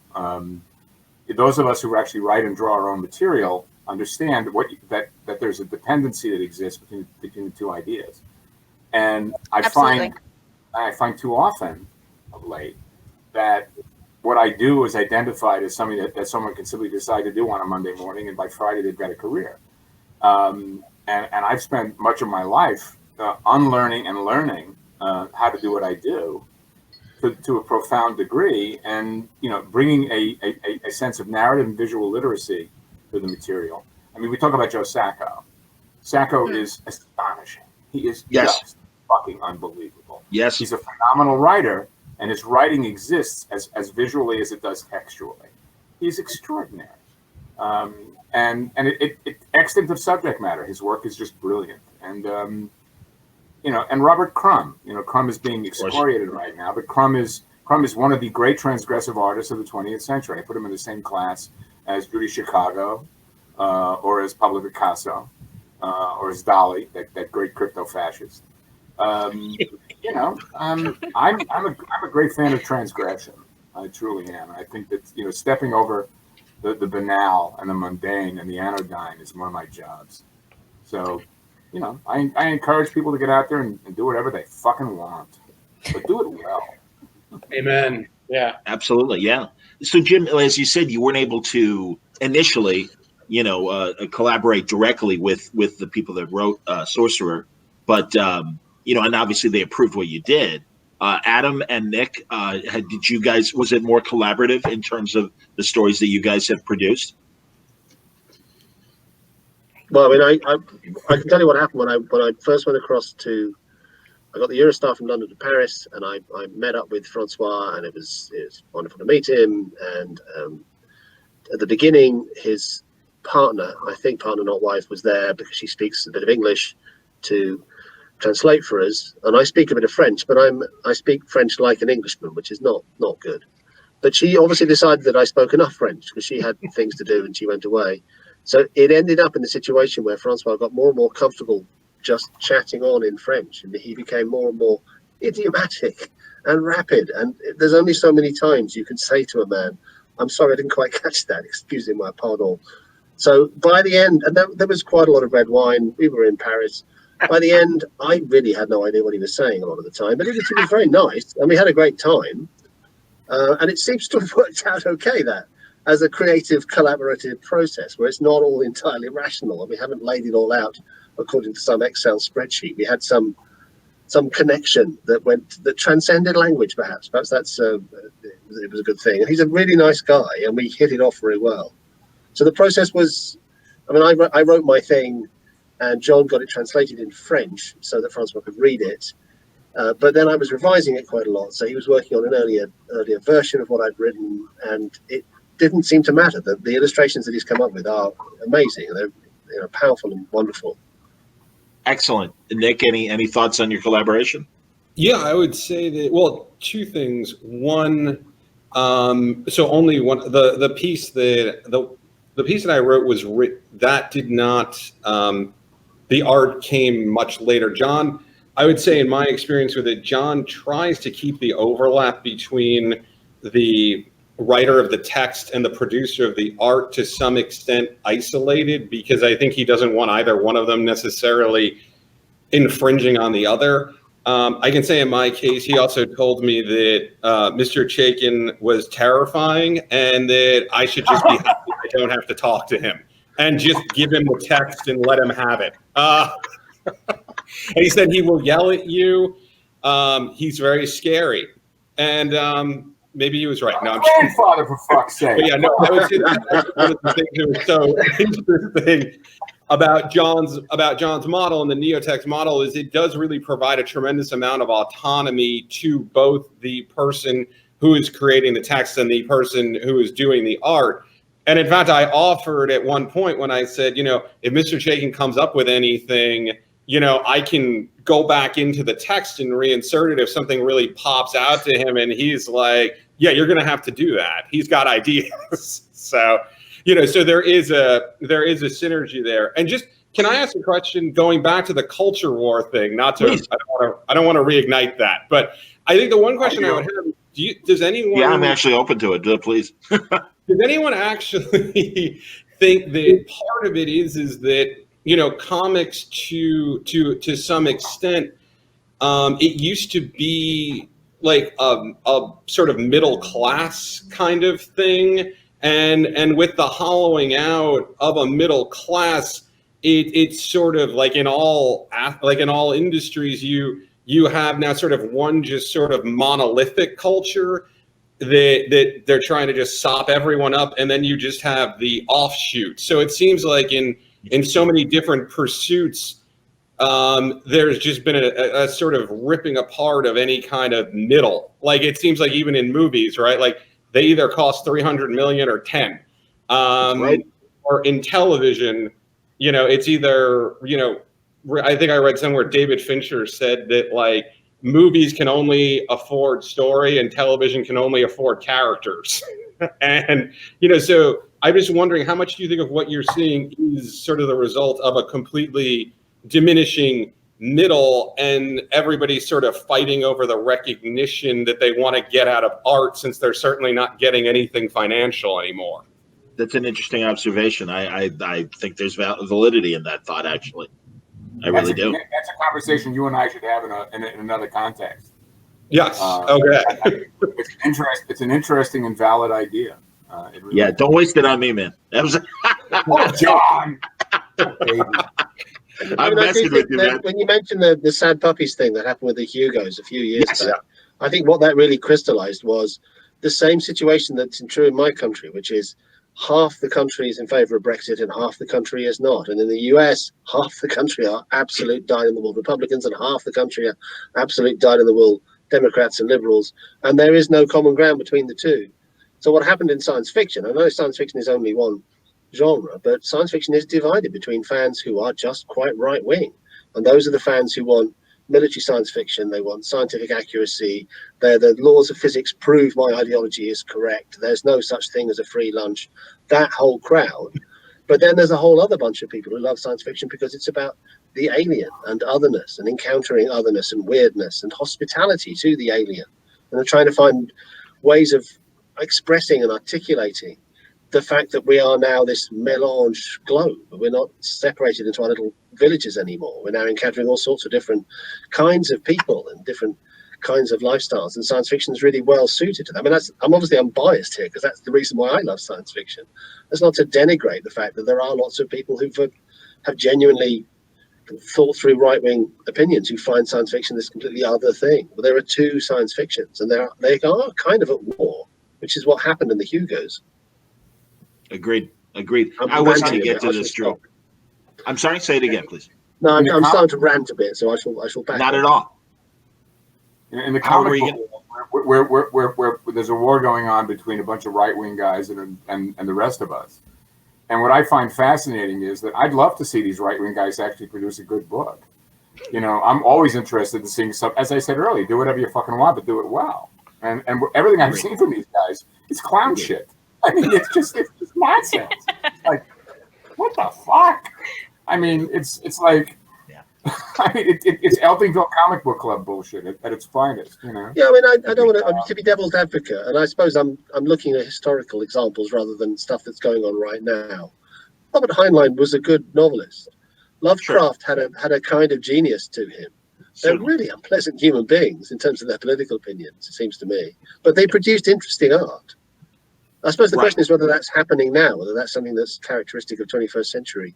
Those of us who actually write and draw our own material understand that there's a dependency that exists between the two ideas. And I find too often of late that what I do is identified as something that someone can simply decide to do on a Monday morning, and by Friday they've got a career. And I've spent much of my life unlearning and learning how to do what I do to a profound degree, and bringing a sense of narrative and visual literacy to the material. I mean, we talk about Joe Sacco. Sacco is astonishing. He is just fucking unbelievable. Yes. He's a phenomenal writer, and his writing exists as visually as it does textually. He's extraordinary. And it extent of subject matter. His work is just brilliant. And and Robert Crumb. Crumb is being excoriated right now, but Crumb is one of the great transgressive artists of the 20th century. I put him in the same class as Judy Chicago, or as Pablo Picasso, or as Dali, that great crypto fascist. I'm a great fan of transgression. I truly am. I think that stepping over the banal and the mundane and the anodyne is one of my jobs. So, I encourage people to get out there and do whatever they fucking want, but do it well. Amen. Yeah, absolutely. Yeah. So Jim, as you said, you weren't able to initially, collaborate directly with the people that wrote Sorcerer, but and obviously they approved what you did. Adam and Nick, did you guys? Was it more collaborative in terms of the stories that you guys have produced? Well, I mean, I can tell you what happened when I first went across to. I got the Eurostar from London to Paris, and I met up with Francois, and it was wonderful to meet him. And at the beginning, his partner, I think partner not wife, was there because she speaks a bit of English to translate for us. And I speak a bit of French, but I speak French like an Englishman, which is not good. But she obviously decided that I spoke enough French because she had things to do and she went away. So it ended up in the situation where Francois got more and more comfortable just chatting on in French, and he became more and more idiomatic and rapid. And there's only so many times you can say to a man, "I'm sorry, I didn't quite catch that. Excuse me, my pardon." So by the end, and there was quite a lot of red wine. We were in Paris. By the end, I really had no idea what he was saying a lot of the time, but it was very nice, and we had a great time. And it seems to have worked out okay, that as a creative, collaborative process where it's not all entirely rational, and we haven't laid it all out according to some Excel spreadsheet. We had some connection that transcended language, perhaps. Perhaps it was a good thing. And he's a really nice guy, and we hit it off very well. So the process was, I mean, I wrote my thing, and John got it translated in French so that Francois could read it. But then I was revising it quite a lot. So he was working on an earlier version of what I'd written, and it didn't seem to matter. The illustrations that he's come up with are amazing. They're powerful and wonderful. Excellent. Nick, any thoughts on your collaboration? Yeah, I would say that, well, two things. One, so only one, the piece that I wrote was that did not, the art came much later. John, I would say in my experience with it, John tries to keep the overlap between the writer of the text and the producer of the art to some extent isolated, because I think he doesn't want either one of them necessarily infringing on the other. I can say in my case, he also told me that Mr. Chaykin was terrifying and that I should just be happy I don't have to talk to him and just give him the text and let him have it. And he said he will yell at you. He's very scary. And maybe he was right. No, I'm just Father, for fuck's sake. But yeah, no, I would say that's one of the things that was so interesting about John's model and the NeoText model is it does really provide a tremendous amount of autonomy to both the person who is creating the text and the person who is doing the art. And in fact, I offered at one point when I said, if Mr. Chaykin comes up with anything, I can go back into the text and reinsert it if something really pops out to him. And he's like, yeah, you're going to have to do that. He's got ideas. So, so there is a synergy there. And just, can I ask a question going back to the culture war thing? I don't want to reignite that, but I think the one question I would have, does anyone? Yeah, I'm actually open to it. Please. Does anyone actually think that part of it is that, comics to some extent, it used to be like a sort of middle class kind of thing, and with the hollowing out of a middle class, it's sort of like in all industries, you have now sort of one just sort of monolithic culture that they're trying to just sop everyone up, and then you just have the offshoot. So it seems like in so many different pursuits, there's just been a sort of ripping apart of any kind of middle. Like it seems like even in movies, right? Like they either cost 300 million or 10. Right. Or in television, it's either, I think I read somewhere David Fincher said that like movies can only afford story and television can only afford characters. And, so I'm just wondering how much do you think of what you're seeing is sort of the result of a completely diminishing middle and everybody sort of fighting over the recognition that they want to get out of art since they're certainly not getting anything financial anymore? That's an interesting observation. I think there's validity in that thought, actually. I really do. That's a conversation you and I should have in another context. Yes. Okay. It's an interesting and valid idea. It really Yeah, don't waste it on me, man. That was Oh, John. Baby. I'm I do messing with think you, that man. when you mentioned the sad puppies thing that happened with the Hugos a few years Yes. back, I think what that really crystallized was the same situation that's true in my country, which is half the country is in favor of Brexit and half the country is not. And in the US, half the country are absolute dyed-in-the-wool Republicans and half the country are absolute dyed-in-the-wool Democrats and liberals. And there is no common ground between the two. So what happened in science fiction, I know science fiction is only one genre, but science fiction is divided between fans who are just quite right-wing. And those are the fans who want military science fiction, they want scientific accuracy, the laws of physics prove my ideology is correct, there's no such thing as a free lunch, that whole crowd. But then there's a whole other bunch of people who love science fiction because it's about the alien and otherness and encountering otherness and weirdness and hospitality to the alien. And they're trying to find ways of expressing and articulating the fact that we are now this melange globe. We're not separated into our little villages anymore. We're now encountering all sorts of different kinds of people and different kinds of lifestyles, and science fiction is really well suited to that. I mean, I'm obviously unbiased here because that's the reason why I love science fiction. That's not to denigrate the fact that there are lots of people who have genuinely thought through right-wing opinions who find science fiction this completely other thing. But there are two science fictions, and they are kind of at war, which is what happened in the Hugos. Agreed. I'm I was going ranting to a get bit. to I this, shall Drew. stop. I'm sorry. Say it again, please. No, I'm starting to rant a bit, so I shall back Not up. at all. In the How were comic you book, where there's a war going on between a bunch of right-wing guys and the rest of us. And what I find fascinating is that I'd love to see these right-wing guys actually produce a good book. You know, I'm always interested in seeing stuff. As I said earlier, do whatever you fucking want, but do it well. And everything I've seen from these guys is clown shit. I mean, it's just nonsense. It's like, what the fuck? I mean, it's like, Yeah. I mean, it's Eltingville Comic Book Club bullshit at its finest, you know? Yeah, I mean, I don't want to be devil's advocate, and I suppose I'm looking at historical examples rather than stuff that's going on right now. Robert Heinlein was a good novelist. Lovecraft had a kind of genius to him. They're really unpleasant human beings in terms of their political opinions, it seems to me. But they produced interesting art. I suppose the question is whether that's happening now, whether that's something that's characteristic of 21st century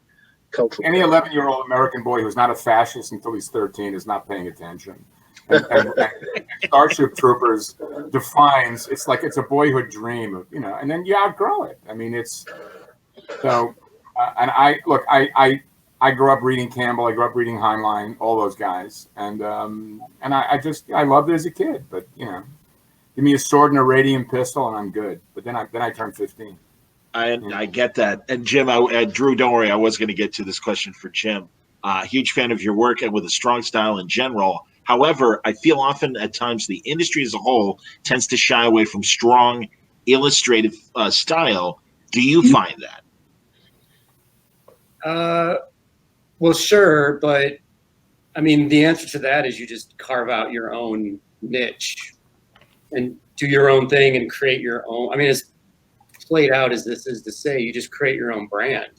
cultural. Any 11-year-old American boy who's not a fascist until he's 13 is not paying attention. And Starship Troopers defines, it's like it's a boyhood dream of, you know, and then you outgrow it. I mean, it's so, and I grew up reading Campbell, I grew up reading Heinlein, all those guys, and I loved it as a kid, but you know, give me a sword and a radium pistol and I'm good. But then I turned 15. I get that. And Jim, Drew, don't worry. I was going to get to this question for Jim. Huge fan of your work and with a strong style in general. However, I feel often at times the industry as a whole tends to shy away from strong illustrative style. Do you find that? Well, sure, but I mean, the answer to that is you just carve out your own niche and do your own thing and create your own. I mean, as played out as this is to say, you just create your own brand,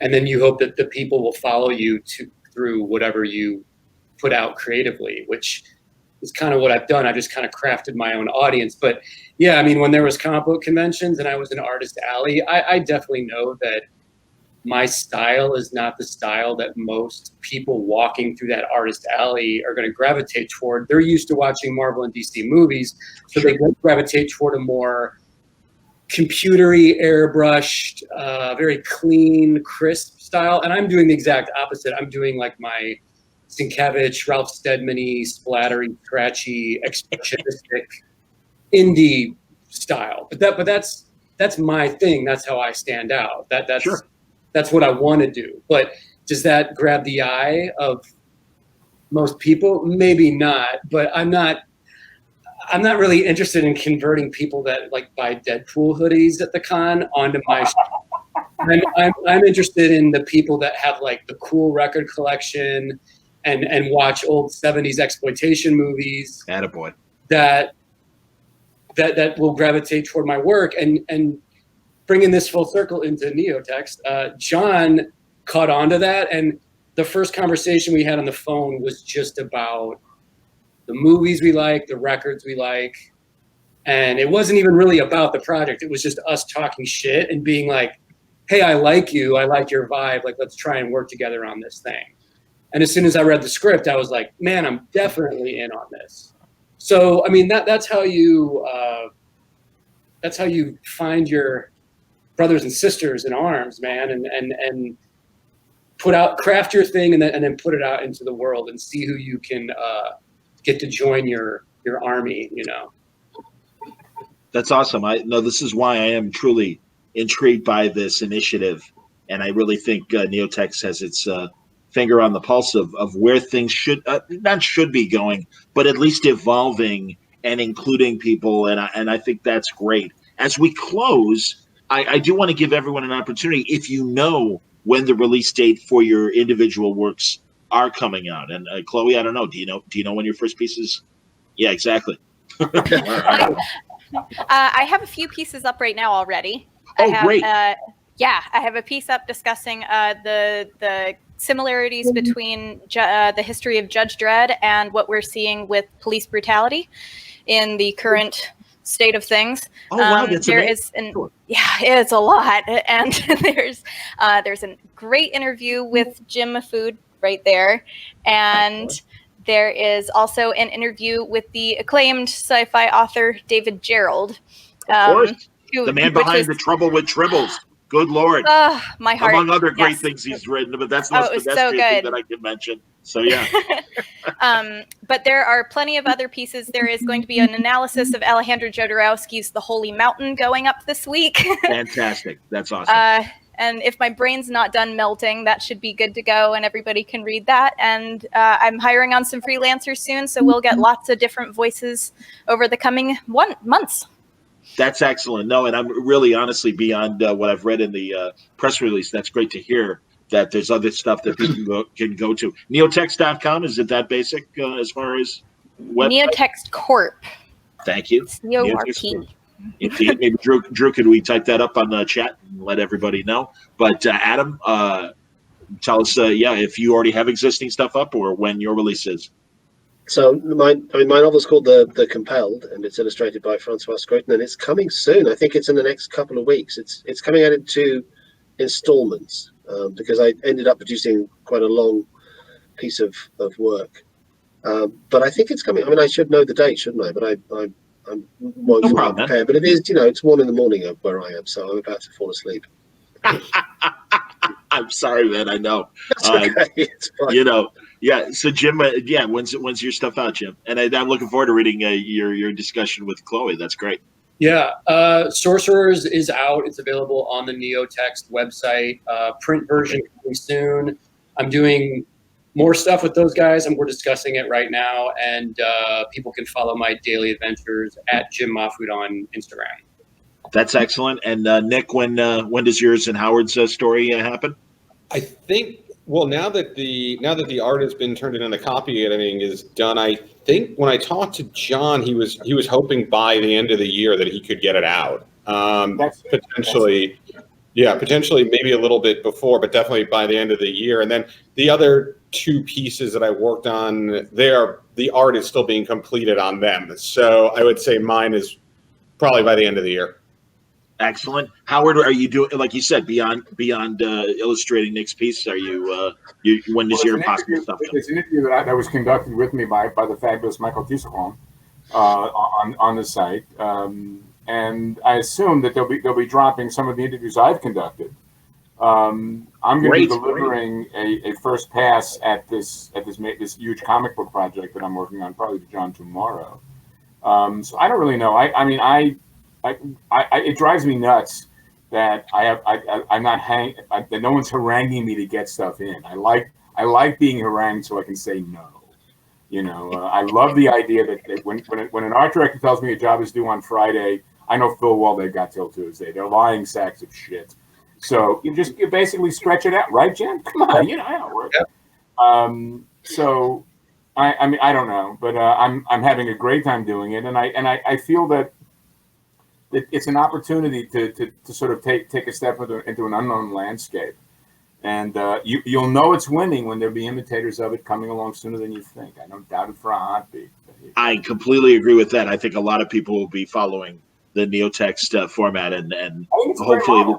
and then you hope that the people will follow you through whatever you put out creatively, which is kind of what I've done. I just kind of crafted my own audience. But yeah, I mean, when there was comic book conventions and I was in Artist Alley, I definitely know that my style is not the style that most people walking through that Artist Alley are going to gravitate toward. They're used to watching Marvel and DC movies, so they gravitate toward a more computery, airbrushed, very clean, crisp style. And I'm doing the exact opposite. I'm doing like my Sienkiewicz, Ralph Steadman-y, splattery, scratchy, expressionistic, indie style. But that's my thing. That's how I stand out. That's what I want to do. But does that grab the eye of most people? Maybe not. But I'm not really interested in converting people that like buy Deadpool hoodies at the con onto my. I'm interested in the people that have like the cool record collection and watch old 70s exploitation movies. Attaboy. That will gravitate toward my work and bringing this full circle into NeoText. John caught on to that, and the first conversation we had on the phone was just about the movies we like, the records we like. And it wasn't even really about the project. It was just us talking shit and being like, hey, I like you. I like your vibe. Like, let's try and work together on this thing. And as soon as I read the script, I was like, man, I'm definitely in on this. So, I mean, that's how you find your brothers and sisters in arms, man, and craft your thing and then put it out into the world and see who you can get to join your army, you know. That's awesome. I know this is why I am truly intrigued by this initiative, and I really think NeoText has its finger on the pulse of where things should be going, but at least evolving and including people, and I think that's great. As we close, I do want to give everyone an opportunity, if you know when the release date for your individual works are coming out. And Chloe, I don't know. Do you know when your first pieces? Yeah, exactly. I have a few pieces up right now already. Great. I have a piece up discussing the similarities between the history of Judge Dredd and what we're seeing with police brutality in the current state of things. Oh wow, that's it's a lot, and there's a great interview with Jim Mahfood right there, and there is also an interview with the acclaimed sci-fi author David Gerald. Of course, the man behind The Trouble with Tribbles. Good Lord. My heart. Among other great things he's written, but that's the most pedestrian thing that I can mention. So, yeah. But there are plenty of other pieces. There is going to be an analysis of Alejandro Jodorowsky's The Holy Mountain going up this week. Fantastic. That's awesome. And if my brain's not done melting, that should be good to go, and everybody can read that. And I'm hiring on some freelancers soon, so we'll get lots of different voices over the coming months. That's excellent. No, and I'm really honestly beyond what I've read in the press release. That's great to hear that there's other stuff that people can go to. NeoText.com, is it that basic as far as website? NeoText Corp. Thank you. C-O-R-P. Indeed. Maybe Drew, could we type that up on the chat and let everybody know? But Adam, tell us, if you already have existing stuff up or when your release is. So my novel's called The Compelled, and it's illustrated by Francois Scruton, and it's coming soon. I think it's in the next couple of weeks. It's coming out in 2 installments because I ended up producing quite a long piece of work. But I think it's coming. I mean, I should know the date, shouldn't I? But I'm No problem, prepared. But it is, it's 1 a.m. where I am, so I'm about to fall asleep. I'm sorry, man. I know. That's okay. It's fine. Yeah. So Jim, when's your stuff out, Jim? And I'm looking forward to reading your discussion with Chloe. That's great. Yeah. Sorcerers is out. It's available on the NeoText website. Print version coming soon. I'm doing more stuff with those guys, and we're discussing it right now. And people can follow my daily adventures at Jim Mahfood on Instagram. That's excellent. And Nick, when does yours and Howard's story happen? I think. Well, now that the art has been turned in and the copy editing is done, I think when I talked to John, he was hoping by the end of the year that he could get it out. Potentially maybe a little bit before, but definitely by the end of the year. And then the other 2 pieces that I worked on, the art is still being completed on them. So I would say mine is probably by the end of the year. Excellent. Howard, are you doing, like you said, beyond illustrating Nick's piece? Are you when does your possible stuff come? It's an interview that was conducted with me by the fabulous Michael Tisserand on the site, and I assume that they'll be dropping some of the interviews I've conducted. I'm going to be delivering a first pass at this huge comic book project that I'm working on, probably to John tomorrow. So I don't really know. It drives me nuts that I'm not that no one's haranguing me to get stuff in. I like being harangued so I can say no. I love the idea that when an art director tells me a job is due on Friday, I know full well they've got till Tuesday. They're lying sacks of shit. So you basically stretch it out, right, Jen? Come on, how it works. Yeah. So I mean I don't know, but I'm having a great time doing it, and I feel that it's an opportunity to sort of take a step into an unknown landscape, And you'll know it's winning when there'll be imitators of it coming along sooner than you think. I don't doubt it for a heartbeat. I completely agree with that. I think a lot of people will be following the NeoText format and hopefully,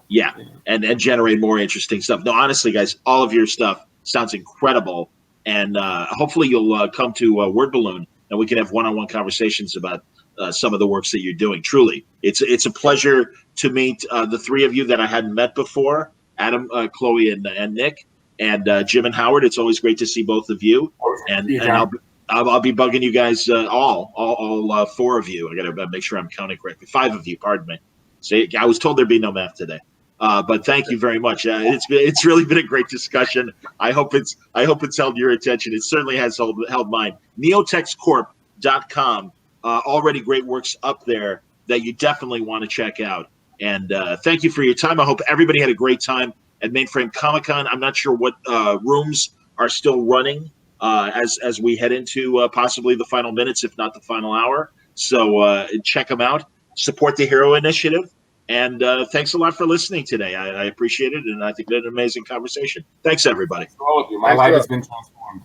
yeah, and generate more interesting stuff. No, honestly, guys, all of your stuff sounds incredible, and hopefully you'll come to Word Balloon and we can have one-on-one conversations about some of the works that you're doing. Truly, it's a pleasure to meet the three of you that I hadn't met before: Adam, Chloe, and Nick, and Jim and Howard. It's always great to see both of you, and I'll be bugging you guys all four of you. I got to make sure I'm counting correctly. Five of you, pardon me. See, I was told there'd be no math today. But thank you very much. It's really been a great discussion. I hope it's held your attention. It certainly has held mine. NeoTextCorp.com. Already great works up there that you definitely want to check out. And thank you for your time. I hope everybody had a great time at Mainframe Comic-Con. I'm not sure what rooms are still running as we head into possibly the final minutes, if not the final hour. So check them out. Support the Hero Initiative. And thanks a lot for listening today. I appreciate it, and I think we had an amazing conversation. Thanks, everybody. Thanks to all of you. My life has been transformed.